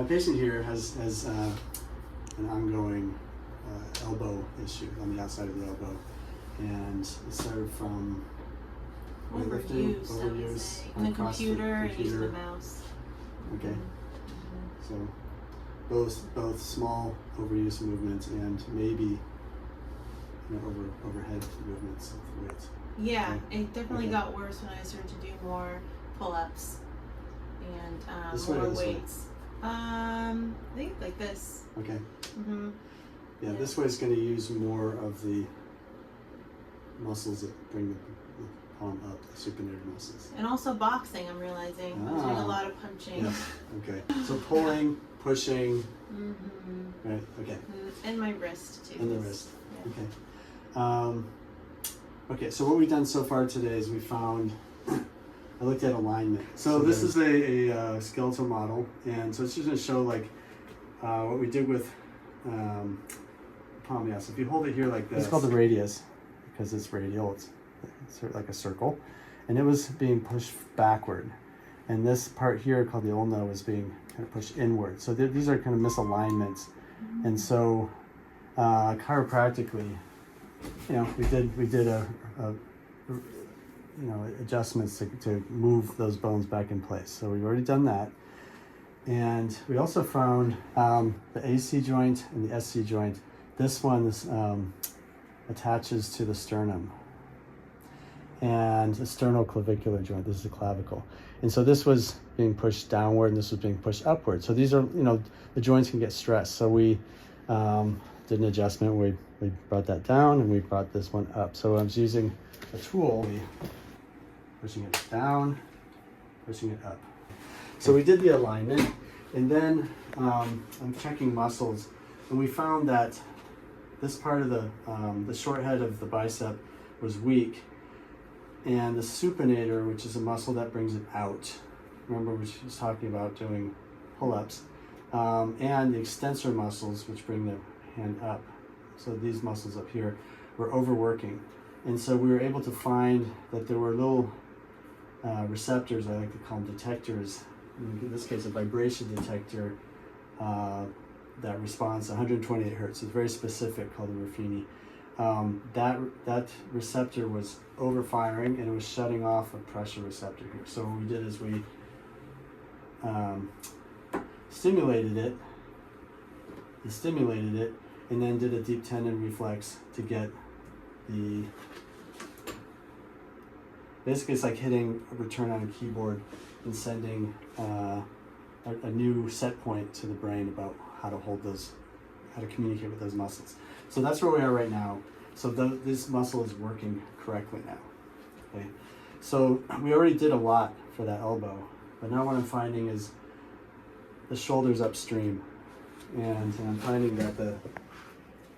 patient here has an ongoing elbow issue on the outside of the elbow, and it started from weightlifting, overuse, and the computer, and using the computer. mouse. Okay. So both small overuse movements and maybe overhead movements of the weights. Yeah, Okay. it definitely Okay. got worse when I started to do more pull-ups and This way or more this way? weights. I think like this. Okay. Mm-hmm. Yeah, Yeah. this way is going to use more of the muscles that bring the palm up, the supinator muscles. And also boxing, I'm realizing. I'm doing a lot of punching. Yes. Okay. So pulling, pushing. Mm-hmm. Right. Okay. And my wrist too. And the wrist. Yeah. Okay. Okay. So what we've done so far today is we found. I looked at alignment. So this is a skeletal model, and so it's just going to show like what we did with palm. Yeah. So if you hold it here like this. It's called the radius because it's radial. It's sort of like a circle, and it was being pushed backward, and this part here called the ulna was being kind of pushed inward. So these are kind of misalignments, and so chiropractically, we did a adjustments to move those bones back in place. So we've already done that, and we also found the AC joint and the SC joint. This one is, attaches to the sternum. And the sternoclavicular joint, this is the clavicle. And so this was being pushed downward and this was being pushed upward. So these are, the joints can get stressed. So we did an adjustment, we brought that down and we brought this one up. So I was using a tool, pushing it down, pushing it up. So we did the alignment, and then I'm checking muscles, and we found that this part of the short head of the bicep was weak. And the supinator, which is a muscle that brings it out, remember we was talking about doing pull-ups, and the extensor muscles, which bring the hand up. So these muscles up here were overworking. And so we were able to find that there were little receptors, I like to call them detectors, in this case a vibration detector that responds to 128 hertz. It's very specific, called the Ruffini. That receptor was overfiring and it was shutting off a pressure receptor here. So what we did is we stimulated it, and then did a deep tendon reflex to get basically it's like hitting a return on a keyboard and sending a new set point to the brain about how to hold those, how to communicate with those muscles. So that's where we are right now. So this muscle is working correctly now. Okay. So we already did a lot for that elbow, but now what I'm finding is the shoulder's upstream, and I'm finding that the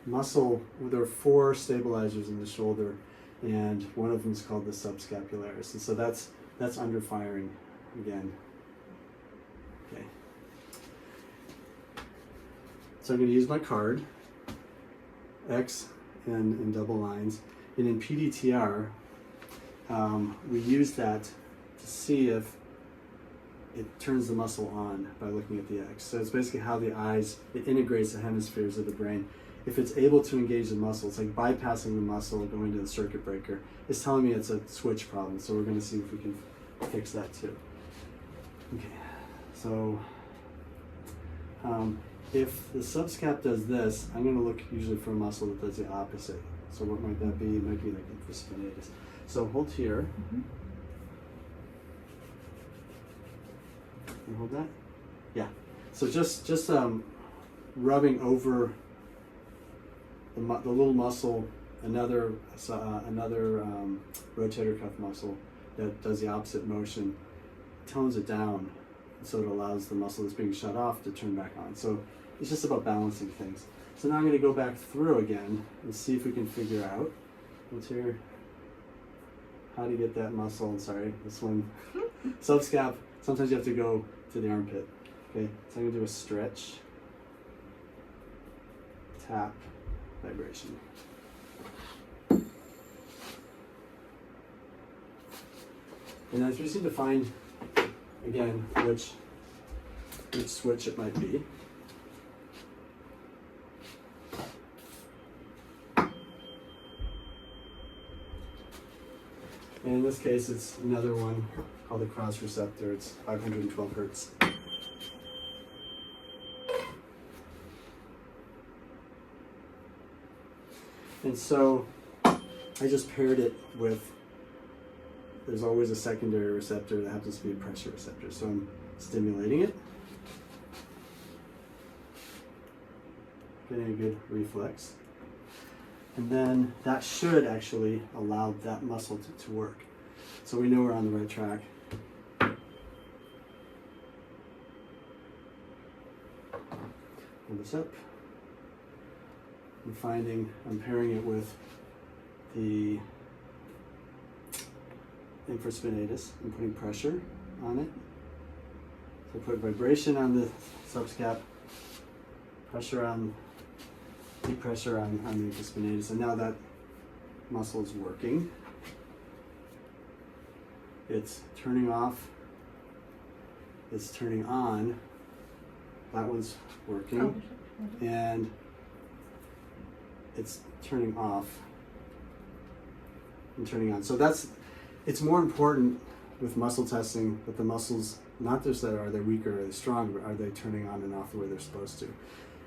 muscle, there are 4 stabilizers in the shoulder, and one of them is called the subscapularis, and so that's under firing again. Okay. So I'm going to use my card, X and double lines, and in P-DTR, we use that to see if it turns the muscle on by looking at the X. So it's basically how the eyes, it integrates the hemispheres of the brain. If it's able to engage the muscle, it's like bypassing the muscle and going to the circuit breaker. It's telling me it's a switch problem, so we're going to see if we can fix that too. Okay, so if the subscap does this, I'm going to look usually for a muscle that does the opposite. So what might that be? It might be like infraspinatus. So hold here. Mm-hmm. Can you hold that? Yeah. So just rubbing over the little muscle, another rotator cuff muscle that does the opposite motion, tones it down, so it allows the muscle that's being shut off to turn back on. So it's just about balancing things. So now I'm going to go back through again and see if we can figure out what's here, how to get that muscle. Sorry, this one, subscap. Sometimes you have to go to the armpit. Okay, so I'm going to do a stretch, tap, vibration. And I just need to find, again, which which switch it might be. And in this case, it's another one called the cross receptor. It's 512 hertz. And so I just paired it with, there's always a secondary receptor that happens to be a pressure receptor. So I'm stimulating it, getting a good reflex. And then that should actually allow that muscle to work. So we know we're on the right track. Hold this up. I'm pairing it with the infraspinatus and putting pressure on it. So put vibration on the subscap, deep pressure on the infraspinatus, and now that muscle is working. It's turning off, it's turning on, that one's working, and it's turning off and turning on. So it's more important with muscle testing that the muscles, not just that are they weak or are they strong, but are they turning on and off the way they're supposed to.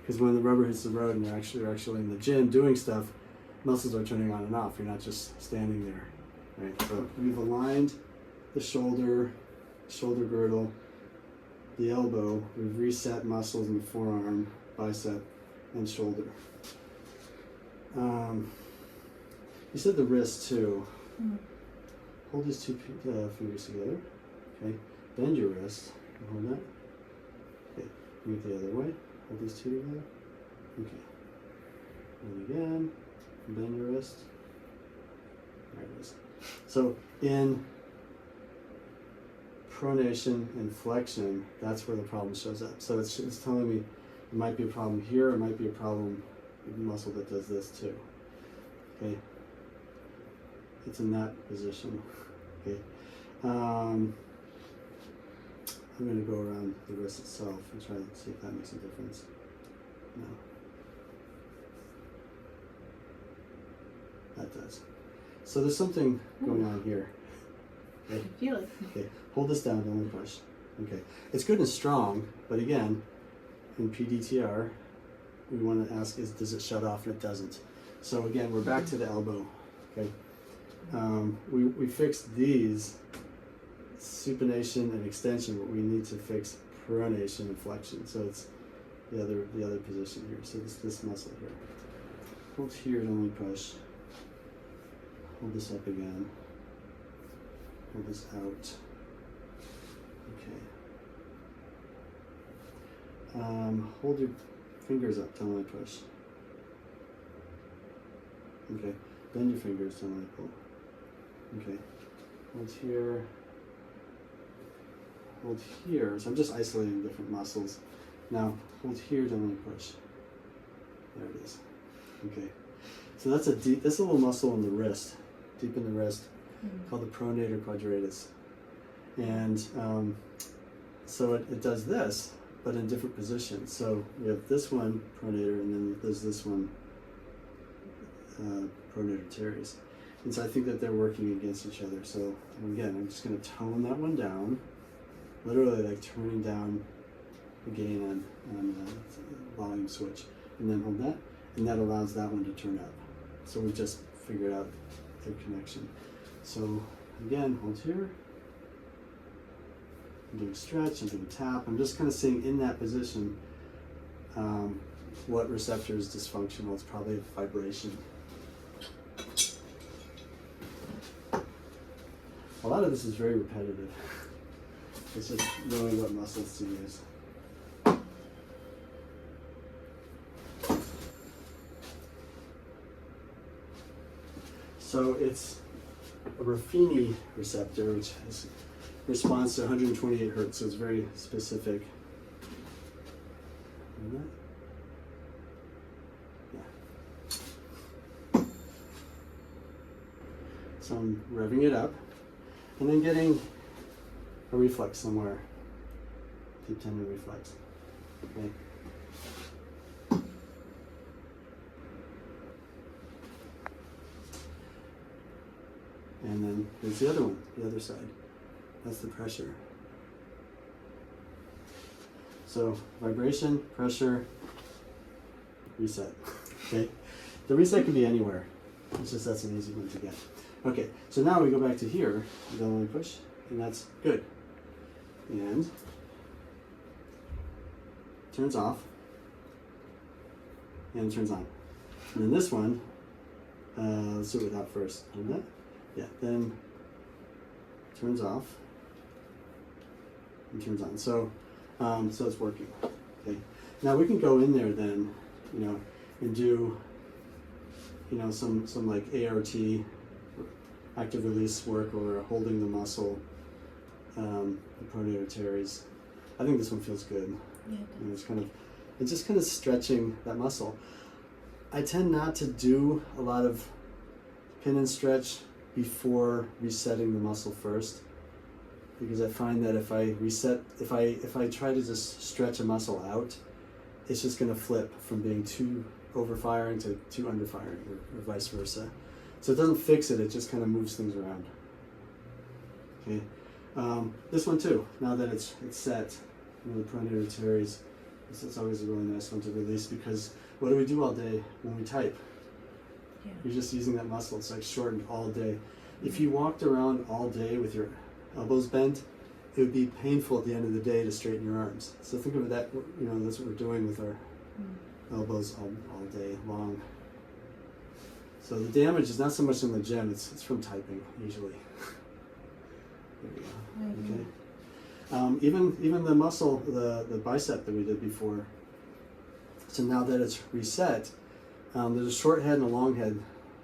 Because when the rubber hits the road and you're actually in the gym doing stuff, muscles are turning on and off. You're not just standing there, right? So we've aligned the shoulder girdle, the elbow. We've reset muscles in the forearm, bicep, and shoulder. You said the wrist too. Mm-hmm. Hold these two fingers together. Okay. Bend your wrist. Hold that. Okay. Bring it the other way. Hold these two together. Okay. And again. Bend your wrist. There it is. So in pronation and flexion, that's where the problem shows up. So it's telling me it might be a problem here. It might be a problem with the muscle that does this too. Okay. It's in that position. Okay. I'm going to go around the wrist itself and try to see if that makes a difference. No. That does. So there's something going on here. Okay. I feel it. Okay. Hold this down, don't push. Okay. It's good and strong, but again, in P-DTR, we want to ask does it shut off, and it doesn't. So again, we're back to the elbow. Okay. We fixed these supination and extension, but we need to fix pronation and flexion. So it's the other position here. So it's this muscle here. Hold here and only push. Hold this up again. Hold this out. Okay. Hold your fingers up till I push. Okay. Bend your fingers till I pull. Okay. Hold here. Hold here. So I'm just isolating different muscles. Now hold here till I push. There it is. Okay. So that's a little muscle in the wrist, deep in the wrist, called the pronator quadratus. And so it does this, but in different positions. So we have this one pronator, and then there's this one pronator teres. And so I think that they're working against each other. So again, I'm just going to tone that one down, literally like turning down the gain on the volume switch, and then hold that, and that allows that one to turn up. So we just figured out their connection. So again, hold here. I'm doing stretch, I'm doing tap. I'm just kind of seeing in that position what receptor is dysfunctional. It's probably vibration. A lot of this is very repetitive. It's just knowing what muscles to use. So it's a Ruffini receptor, which responds to 128 hertz, so it's very specific. Yeah. So I'm revving it up, and then getting a reflex somewhere. deep tendon reflex. Okay. And then there's the other one, the other side. That's the pressure. So vibration, pressure, reset. Okay. The reset can be anywhere. It's just that's an easy one to get. Okay. So now we go back to here. Don't only push, and that's good. And turns off, and turns on. And then this one, let's do it without first. On that. Yeah, then turns off and turns on. So, so it's working. Okay. Now we can go in there then, you know, and do, you know, some like ART, active release work, or holding the muscle, the pronator teres. I think this one feels good. Yeah, You know, it's just kind of stretching that muscle. I tend not to do a lot of pin and stretch before resetting the muscle first, because I find that if I try to just stretch a muscle out, it's just going to flip from being too overfiring to too underfiring, or vice versa. So it doesn't fix it, it just kind of moves things around. Okay, this one too, now that it's set, you know, the pronator teres, it's always a really nice one to release, because what do we do all day when we type? Yeah. You're just using that muscle. It's like shortened all day. If you walked around all day with your elbows bent, it would be painful at the end of the day to straighten your arms. So think of that, you know, that's what we're doing with our elbows all day long. So the damage is not so much in the gym, it's from typing, usually. There we go. Okay. Even the muscle, the bicep that we did before. So now that it's reset, there's a short head and a long head.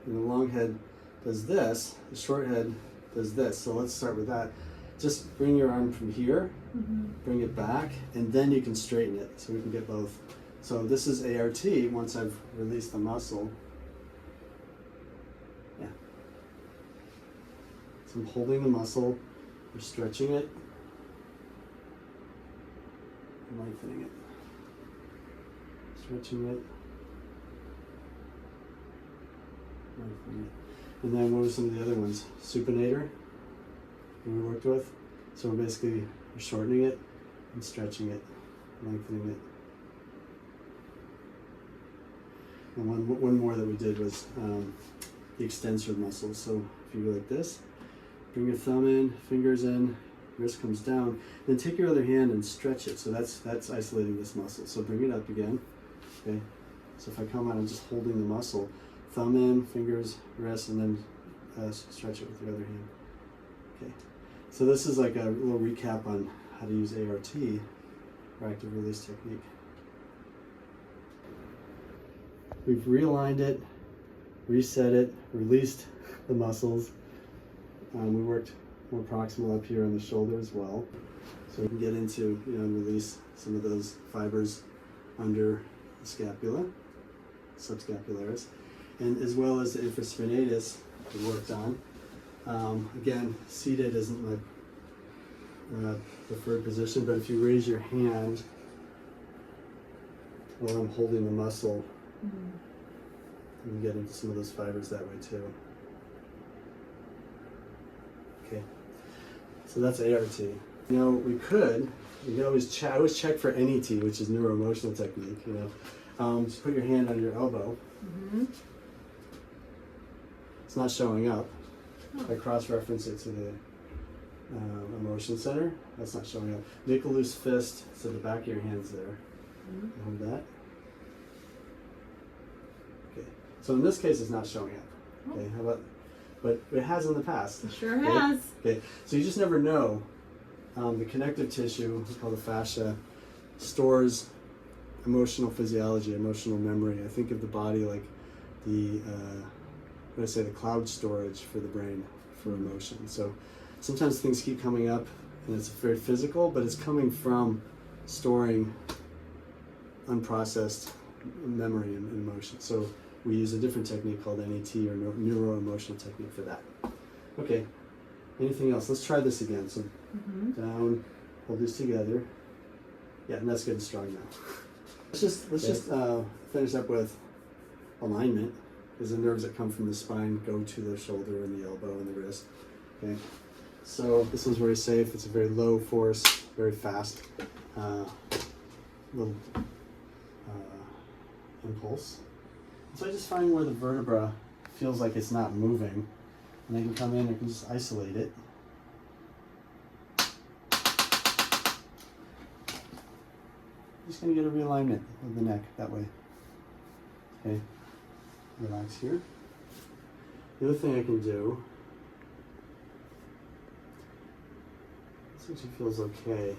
And the long head does this, the short head does this. So let's start with that. Just bring your arm from here, bring it back, and then you can straighten it, so we can get both. So this is ART, once I've released the muscle. Yeah. So I'm holding the muscle, we're stretching it, and lengthening it. Stretching it. And then what were some of the other ones? Supinator, that we worked with. So we're basically shortening it and stretching it, lengthening it. And one more that we did was the extensor muscle. So if you go like this, bring your thumb in, fingers in, wrist comes down, then take your other hand and stretch it. So that's isolating this muscle. So bring it up again. Okay. So if I come out, I'm just holding the muscle. Thumb in, fingers, wrist, and then stretch it with your other hand. Okay. So this is like a little recap on how to use ART, or active release technique. We've realigned it, reset it, released the muscles. We worked more proximal up here on the shoulder as well. So we can get into, you know, release some of those fibers under the scapula, subscapularis, and as well as the infraspinatus we worked on. Again, seated isn't my preferred position, but if you raise your hand while I'm holding the muscle, you can get into some of those fibers that way too. Okay, so that's ART. You know, we could always check. I always check for NET, which is neuroemotional technique. You know, just put your hand on your elbow. It's not showing up. I cross-reference it to the emotion center. That's not showing up. Make a loose fist, so the back of your hand's there. Hold that. Okay. So in this case, it's not showing up. Okay. How about? But it has in the past. It sure has. Okay. So you just never know. The connective tissue, called the fascia, stores emotional physiology, emotional memory. I think of the body like the the cloud storage for the brain for emotion. So sometimes things keep coming up and it's very physical, but it's coming from storing unprocessed memory and emotion. So we use a different technique called NET, or neuro-emotional technique, for that. Okay, anything else? Let's try this again. So down, hold this together, Yeah, and that's good and strong now. Let's just finish up with alignment, because the nerves that come from the spine go to the shoulder and the elbow and the wrist. Okay, so this one's very safe. It's a very low force, very fast little impulse. So I just find where the vertebra feels like it's not moving, and I can come in and just isolate it. Just going to get a realignment of the neck that way. Okay, relax here. The other thing I can do, this actually feels okay.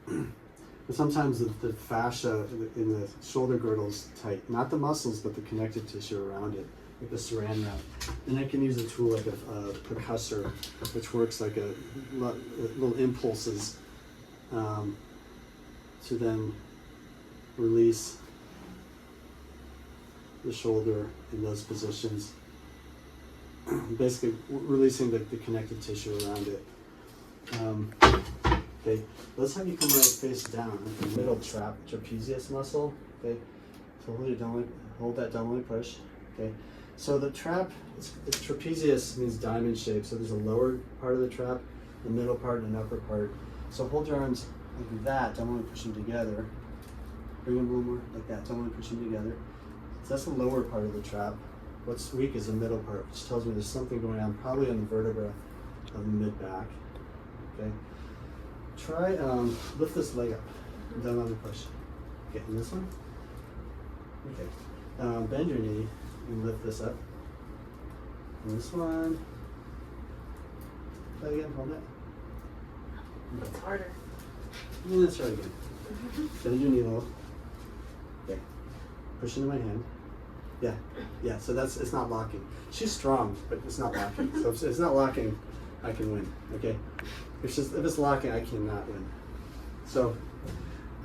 But sometimes the fascia in the shoulder girdle is tight, not the muscles, but the connective tissue around it, like the saran wrap. And I can use a tool like a percussor, which works like little impulses to then release the shoulder in those positions. Basically, releasing the connective tissue around it. Okay, let's have you come right face down. The middle trapezius muscle. Okay, so hold that down when we push. Okay, so the trap, it's trapezius means diamond shape. So there's a lower part of the trap, the middle part, and an upper part. So hold your arms like that. Don't want to push them together. Bring them a little more like that. Don't want to push them together. So that's the lower part of the trap. What's weak is the middle part, which tells me there's something going on, probably on the vertebra of the mid back. Okay. Try lift this leg up. Don't let me push. Okay, and this one. Okay. Bend your knee and lift this up. And this one. Try again. Hold it. It's harder. And let's try again. Bend your knee a little. Okay. Push into my hand. Yeah. Yeah. So it's not locking. She's strong, but it's not locking. So if it's not locking, I can win. Okay. If it's locking, I cannot win. So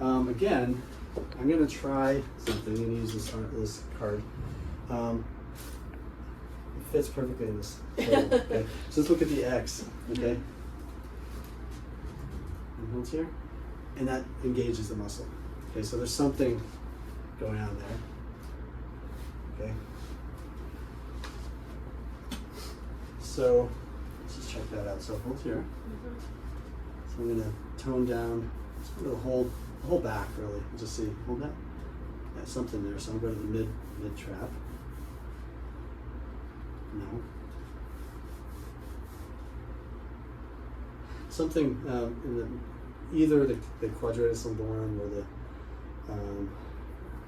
again, I'm going to try something and use this card. It fits perfectly in this photo, okay? So let's look at the X, okay? And hold here, and that engages the muscle. Okay, so there's something going on there. Okay. So let's just check that out. So hold here. So I'm going to tone down, just a little hold back really, just see, hold that. Yeah, something there. So I'm going to the mid trap. No. Something in either the quadratus lumborum or the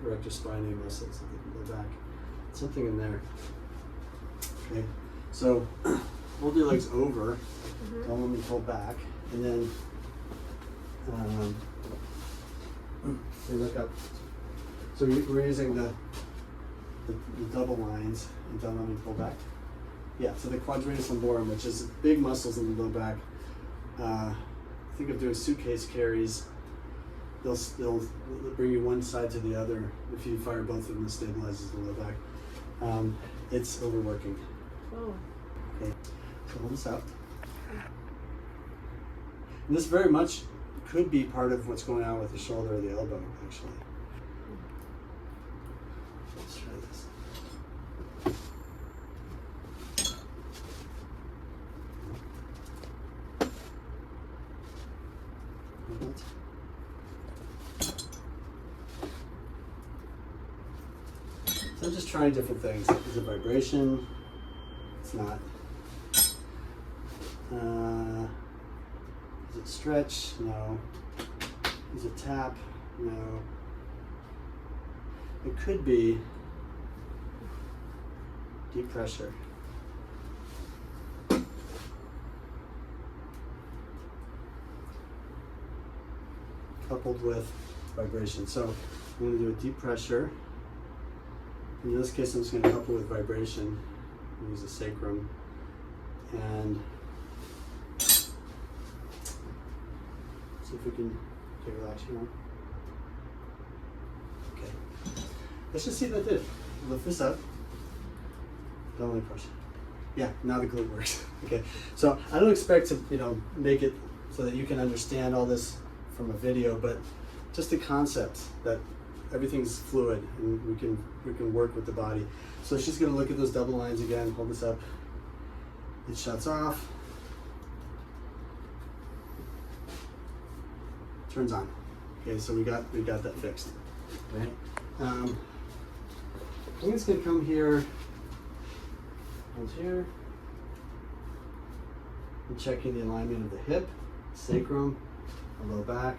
erector spinae muscles at the back. Something in there. Okay. So hold your legs over. Don't let me pull back. And then you look up. So we're using the double lines, and don't let me pull back. Yeah, so the quadratus lumborum, which is big muscles in the low back. Think of doing suitcase carries. They'll bring you one side to the other. If you fire both of them, it stabilizes the low back. It's overworking. Oh. Okay, so hold this out. And this very much could be part of what's going on with the shoulder or the elbow, actually. Let's try this. So I'm just trying different things. Is it vibration? It's not. Is it stretch? No. Is it tap? No. It could be deep pressure. Coupled with vibration. So I'm going to do a deep pressure. In this case, I'm just going to couple with vibration. Use the sacrum and see if we can relax you more. Okay. Let's just see what that did. Lift this up. Don't let me push. Yeah, now the glute works. Okay. So I don't expect to, make it so that you can understand all this from a video, but just the concept that everything's fluid and we can work with the body. So she's going to look at those double lines again. Hold this up. It shuts off. Turns on. Okay, so we got that fixed. Right. I'm just going to come here. Hold here. I'm checking the alignment of the hip, sacrum, the low back,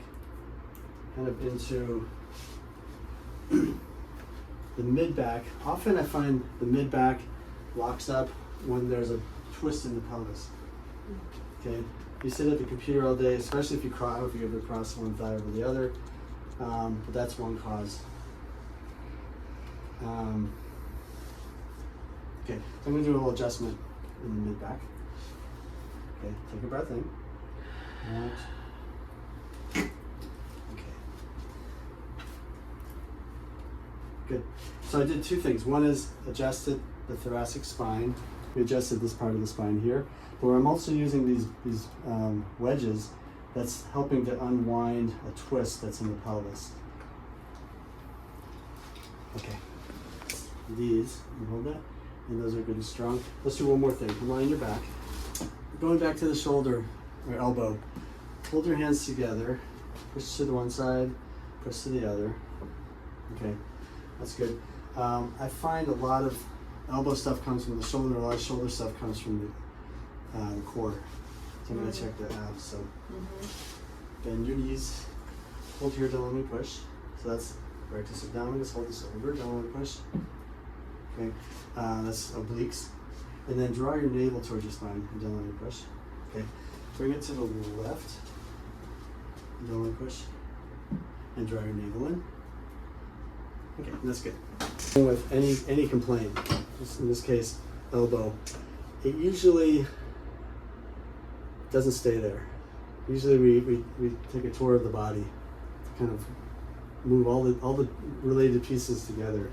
kind of into the mid back. Often I find the mid back locks up when there's a twist in the pelvis. Okay, you sit at the computer all day, especially if you ever cross one thigh over the other. But that's one cause. Okay, so I'm going to do a little adjustment in the mid back. Okay, take a breath in. Out. Okay. Good. So I did two things. One is adjusted the thoracic spine. We adjusted this part of the spine here. But I'm also using these wedges that's helping to unwind a twist that's in the pelvis. Okay. These, you hold that, and those are good and strong. Let's do one more thing. Come on your back. Going back to the shoulder or elbow. Hold your hands together. Push to the one side, push to the other. Okay, that's good. I find a lot of elbow stuff comes from the shoulder. A lot of shoulder stuff comes from the core. So I'm going to check that out. So bend your knees. Hold here, don't let me push. So that's rectus abdominis. Hold this over, don't let me push. Okay, that's obliques. And then draw your navel towards your spine and don't let me push. Okay, bring it to the left. Don't let me push. And draw your navel in. Okay, that's good. With any complaint, in this case, elbow, it usually doesn't stay there. Usually we take a tour of the body to kind of move all the related pieces together.